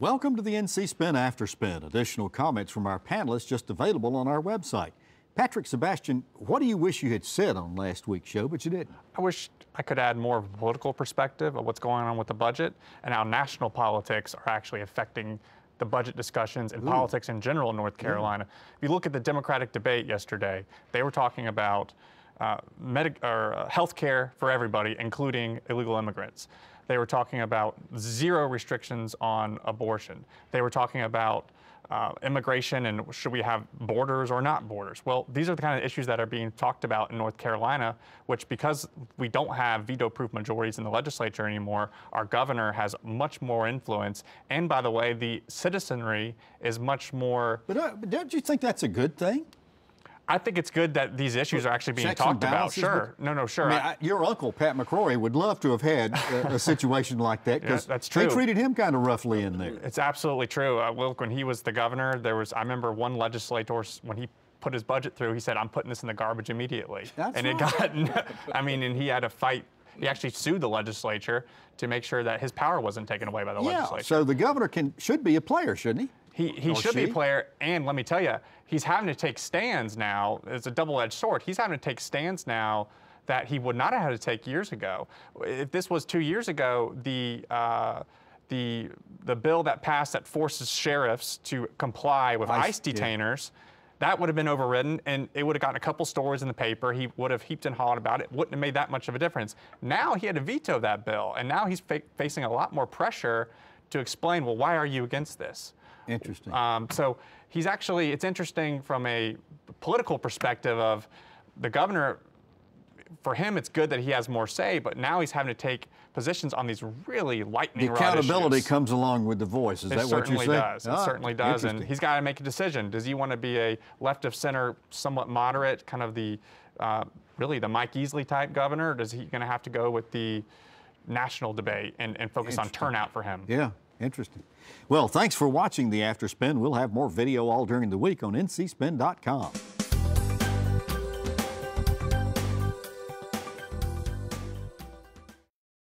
Welcome to the NC Spin After Spin. Additional comments from our panelists just available on our website. Patrick Sebastian, what do you wish you had said on last week's show, but you didn't? I wish I could add more of a political perspective of what's going on with the budget and how national politics are actually affecting the budget discussions and politics in general in North Carolina. If you look at the Democratic debate yesterday, they were talking about health care for everybody, including illegal immigrants. They were talking about zero restrictions on abortion. They were talking about immigration and should we have borders or not borders. Well, these are the kind of issues that are being talked about in North Carolina, which because we don't have veto-proof majorities in the legislature anymore, our governor has much more influence. And by the way, the citizenry is much more... But don't you think that's a good thing? I think it's good that these issues are actually being talked about. Sure. Sure. I mean, your uncle, Pat McCrory, would love to have had a situation like that because that's true. They treated him kind of roughly in there. It's absolutely true. Look, when he was the governor, I remember one legislator, when he put his budget through, he said, "I'm putting this in the garbage immediately." That's right. It got, I mean, and he had to fight. He actually sued the legislature to make sure that his power wasn't taken away by the legislature. So the governor should be a player, shouldn't he? He should be a player, and let me tell you, he's having to take stands now. It's a double-edged sword. He's having to take stands now that he would not have had to take years ago. If this was 2 years ago, the bill that passed that forces sheriffs to comply with ICE detainers, that would have been overridden, and it would have gotten a couple stories in the paper. He would have heaped and hawed about it. Wouldn't have made that much of a difference. Now he had to veto that bill, and now he's facing a lot more pressure to explain, well, why are you against this? Interesting. So he's actually, it's interesting from a political perspective of the governor. For him, it's good that he has more say, but now he's having to take positions on these really lightning rod issues. The accountability comes along with the voice. Is that what you're saying? It certainly does. And he's got to make a decision. Does he want to be a left of center, somewhat moderate, kind of the really the Mike Easley type governor? Or is he going to have to go with the national debate and focus on turnout for him? Yeah. Interesting. Well, thanks for watching the After Spin. We'll have more video all during the week on ncspin.com.